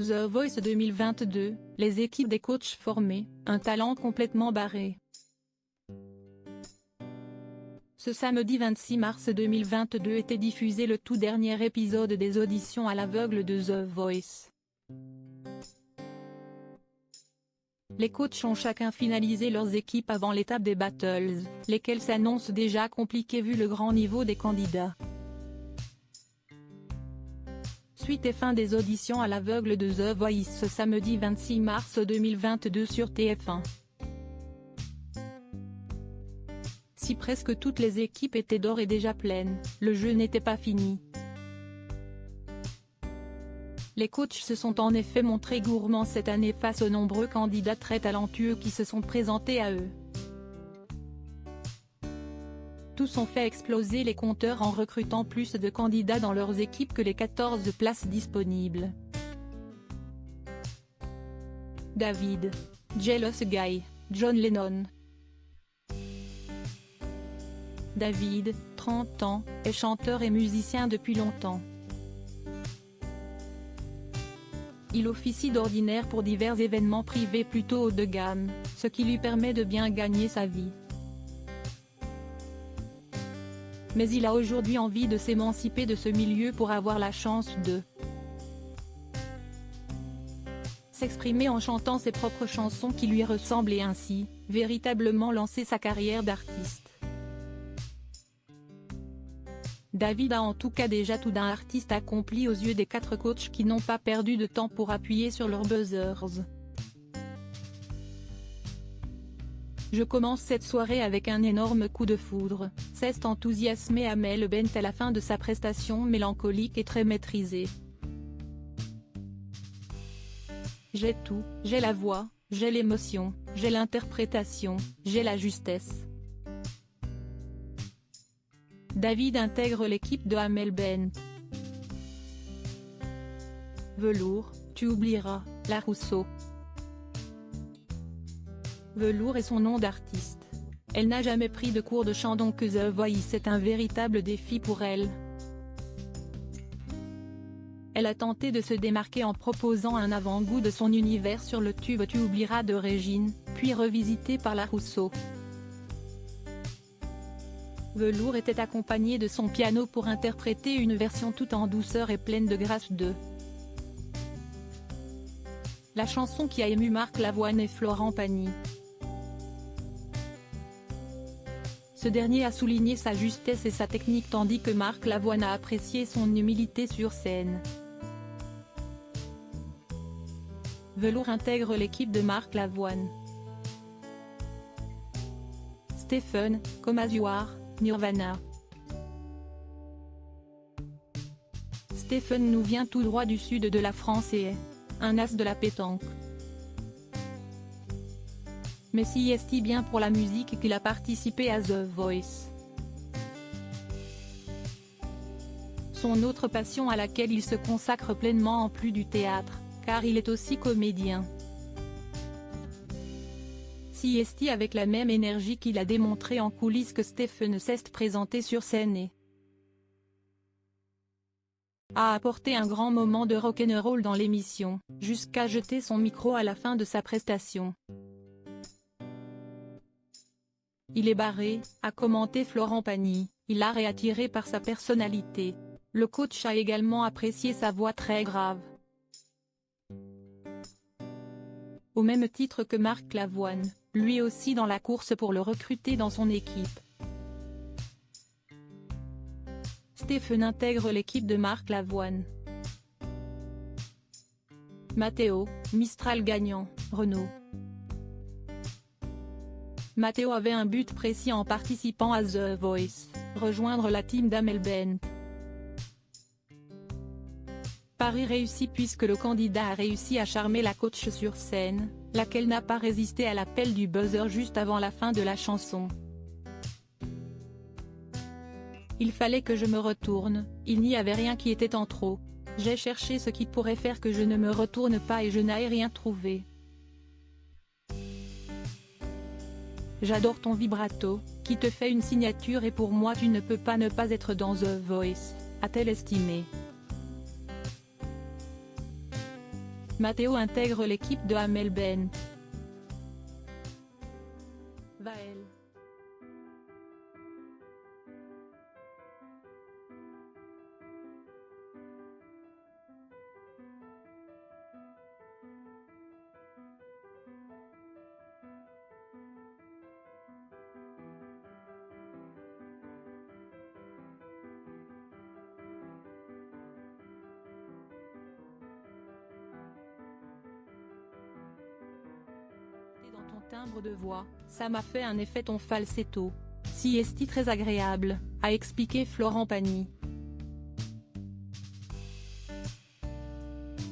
The Voice 2022, les équipes des coachs formés, un talent complètement barré. Ce samedi 26 mars 2022 était diffusé le tout dernier épisode des auditions à l'aveugle de The Voice. Les coachs ont chacun finalisé leurs équipes avant l'étape des battles, lesquelles s'annoncent déjà compliquées vu le grand niveau des candidats. Suite et fin des auditions à l'aveugle de The Voice ce samedi 26 mars 2022 sur TF1. Si presque toutes les équipes étaient d'ores et déjà pleines, le jeu n'était pas fini. Les coachs se sont en effet montrés gourmands cette année face aux nombreux candidats très talentueux qui se sont présentés à eux. Tous ont fait exploser les compteurs en recrutant plus de candidats dans leurs équipes que les 14 places disponibles. David, Jealous Guy, John Lennon. David, 30 ans, est chanteur et musicien depuis longtemps. Il officie d'ordinaire pour divers événements privés plutôt haut de gamme, ce qui lui permet de bien gagner sa vie. Mais il a aujourd'hui envie de s'émanciper de ce milieu pour avoir la chance de s'exprimer en chantant ses propres chansons qui lui ressemblent et ainsi, véritablement lancer sa carrière d'artiste. David a en tout cas déjà tout d'un artiste accompli aux yeux des 4 coachs qui n'ont pas perdu de temps pour appuyer sur leurs buzzers. Je commence cette soirée avec un énorme coup de foudre, s'est enthousiasmé Amel Bent à la fin de sa prestation mélancolique et très maîtrisée. J'ai tout, j'ai la voix, j'ai l'émotion, j'ai l'interprétation, j'ai la justesse. David intègre l'équipe de Amel Bent. Velours, tu oublieras, La Rousseau. Velours est son nom d'artiste. Elle n'a jamais pris de cours de chant donc The Voice est un véritable défi pour elle. Elle a tenté de se démarquer en proposant un avant-goût de son univers sur le tube Tu oublieras de Régine, puis revisité par La Rousseau. Velours était accompagné de son piano pour interpréter une version tout en douceur et pleine de grâce de la chanson qui a ému Marc Lavoine et Florent Pagny. Ce dernier a souligné sa justesse et sa technique tandis que Marc Lavoine a apprécié son humilité sur scène. Velours intègre l'équipe de Marc Lavoine. Stephen, Come As You Are, Nirvana. Stephen nous vient tout droit du sud de la France et est un as de la pétanque. Mais si est-il bien pour la musique qu'il a participé à The Voice. Son autre passion à laquelle il se consacre pleinement en plus du théâtre, car il est aussi comédien. Si est-il avec la même énergie qu'il a démontré en coulisses que Stephen s'est présenté sur scène et a apporté un grand moment de rock'n'roll dans l'émission, jusqu'à jeter son micro à la fin de sa prestation. Il est barré, a commenté Florent Pagny, il a réattiré par sa personnalité. Le coach a également apprécié sa voix très grave. Au même titre que Marc Lavoine, lui aussi dans la course pour le recruter dans son équipe. Stephen intègre l'équipe de Marc Lavoine. Matteo, Mistral gagnant, Renault. Matteo avait un but précis en participant à The Voice, rejoindre la team d'Amel Bent. Pari réussi puisque le candidat a réussi à charmer la coach sur scène, laquelle n'a pas résisté à l'appel du buzzer juste avant la fin de la chanson. Il fallait que je me retourne, il n'y avait rien qui était en trop. J'ai cherché ce qui pourrait faire que je ne me retourne pas et je n'ai rien trouvé. J'adore ton vibrato, qui te fait une signature et pour moi tu ne peux pas ne pas être dans The Voice, a-t-elle estimé. Matteo intègre l'équipe de Amel Bent. Vael. Dans ton timbre de voix, ça m'a fait un effet ton falsetto. Si est-il très agréable, a expliqué Florent Pagny.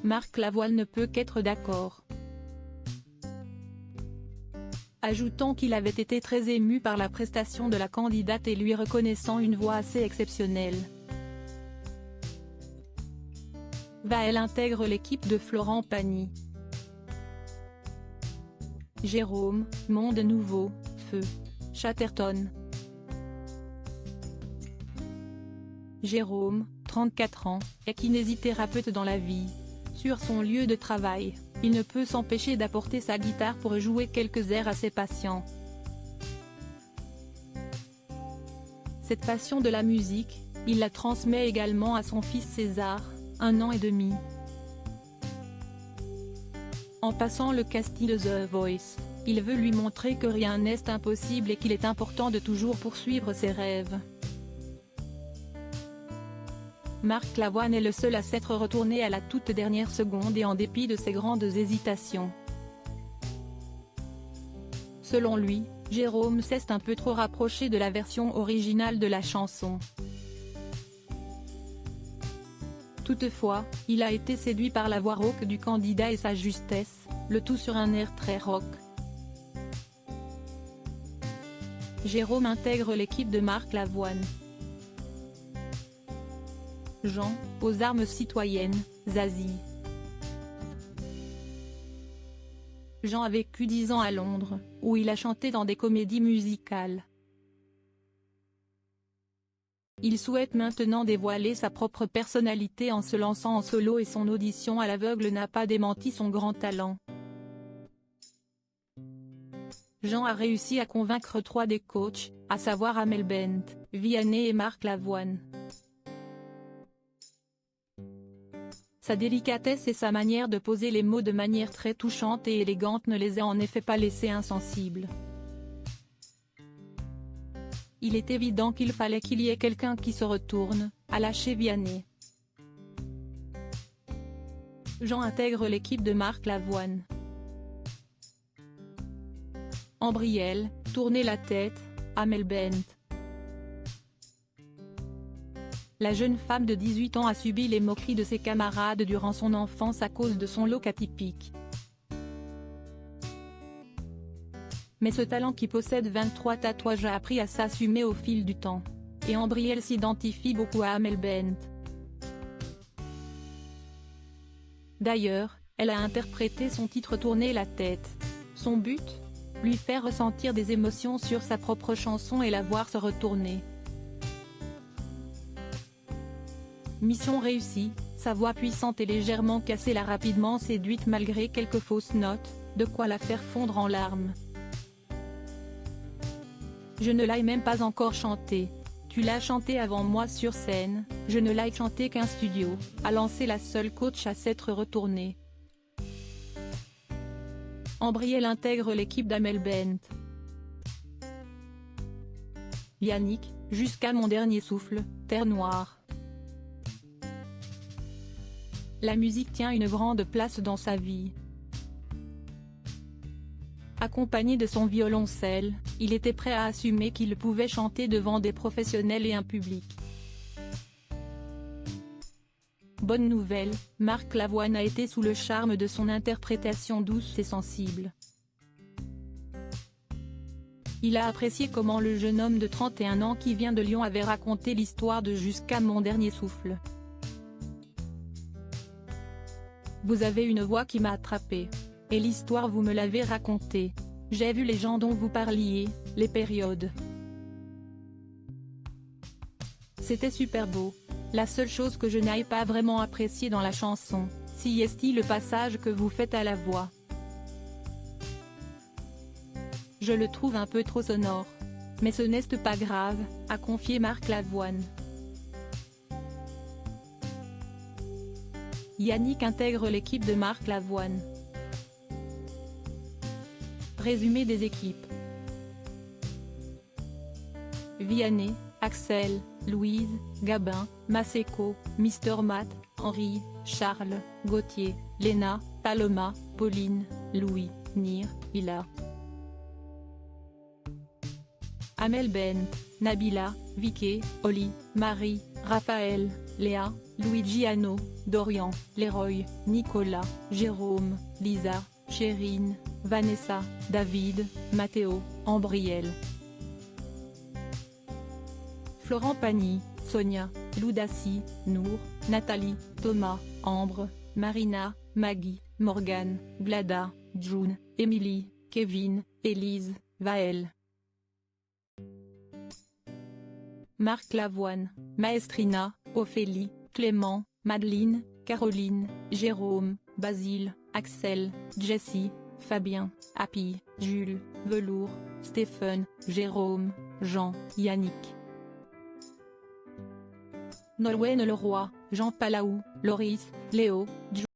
Marc Lavoine ne peut qu'être d'accord, ajoutant qu'il avait été très ému par la prestation de la candidate et lui reconnaissant une voix assez exceptionnelle. Vael intègre l'équipe de Florent Pagny. Jérôme, Monde Nouveau, Feu. Chatterton. Jérôme, 34 ans, est kinésithérapeute dans la vie. Sur son lieu de travail, il ne peut s'empêcher d'apporter sa guitare pour jouer quelques airs à ses patients. Cette passion de la musique, il la transmet également à son fils César, 1 an et demi. En passant le casting de The Voice, il veut lui montrer que rien n'est impossible et qu'il est important de toujours poursuivre ses rêves. Marc Lavoine est le seul à s'être retourné à la toute dernière seconde et en dépit de ses grandes hésitations. Selon lui, Jérôme s'est un peu trop rapproché de la version originale de la chanson. Toutefois, il a été séduit par la voix rauque du candidat et sa justesse, le tout sur un air très rock. Jérôme intègre l'équipe de Marc Lavoine. Jean, aux armes citoyennes, Zazie. Jean a vécu 10 ans à Londres, où il a chanté dans des comédies musicales. Il souhaite maintenant dévoiler sa propre personnalité en se lançant en solo et son audition à l'aveugle n'a pas démenti son grand talent. Jean a réussi à convaincre 3 des coachs, à savoir Amel Bent, Vianney et Marc Lavoine. Sa délicatesse et sa manière de poser les mots de manière très touchante et élégante ne les a en effet pas laissés insensibles. Il est évident qu'il fallait qu'il y ait quelqu'un qui se retourne, a lâché Vianney. Jean intègre l'équipe de Marc Lavoine. Ambrielle, tournez la tête, Amel Bent. La jeune femme de 18 ans a subi les moqueries de ses camarades durant son enfance à cause de son look atypique. Mais ce talent qui possède 23 tatouages a appris à s'assumer au fil du temps. Et Ambrielle s'identifie beaucoup à Amel Bent. D'ailleurs, elle a interprété son titre Tourner la tête. Son but ? Lui faire ressentir des émotions sur sa propre chanson et la voir se retourner. Mission réussie, sa voix puissante et légèrement cassée l'a rapidement séduite malgré quelques fausses notes, de quoi la faire fondre en larmes. Je ne l'ai même pas encore chanté. Tu l'as chanté avant moi sur scène, je ne l'ai chanté qu'un studio, a lancé la seule coach à s'être retournée. Ambrielle intègre l'équipe d'Amel Bent. Yannick, jusqu'à mon dernier souffle, Terre Noire. La musique tient une grande place dans sa vie. Accompagné de son violoncelle, il était prêt à assumer qu'il pouvait chanter devant des professionnels et un public. Bonne nouvelle, Marc Lavoine a été sous le charme de son interprétation douce et sensible. Il a apprécié comment le jeune homme de 31 ans qui vient de Lyon avait raconté l'histoire de Jusqu'à mon dernier souffle. Vous avez une voix qui m'a attrapé. Et l'histoire vous me l'avez racontée. J'ai vu les gens dont vous parliez, les périodes. C'était super beau. La seule chose que je n'ai pas vraiment appréciée dans la chanson, Si est-il le passage que vous faites à la voix? Je le trouve un peu trop sonore. Mais ce n'est pas grave, a confié Marc Lavoine. Yannick intègre l'équipe de Marc Lavoine. Résumé des équipes. Vianney, Axel, Louise, Gabin, Maseko, Mr Matt, Henri, Charles, Gauthier, Léna, Paloma, Pauline, Louis, Nir, Hila. Amel Ben, Nabila, Vicky, Oli, Marie, Raphaël, Léa, Luigiano, Dorian, Leroy, Nicolas, Jérôme, Lisa, Chérine, Vanessa, David, Mathéo, Ambriel. Florent Pagny, Sonia, Loudassi, Nour, Nathalie, Thomas, Ambre, Marina, Maggie, Morgane, Glada, June, Émilie, Kevin, Élise, Vaël. Marc Lavoine, Maestrina, Ophélie, Clément, Madeleine, Caroline, Jérôme, Basile, Axel, Jessie, Fabien, Happy, Jules, Velours, Stephen, Jérôme, Jean, Yannick. Nolwenn Leroy, Jean Palaou, Loris, Léo,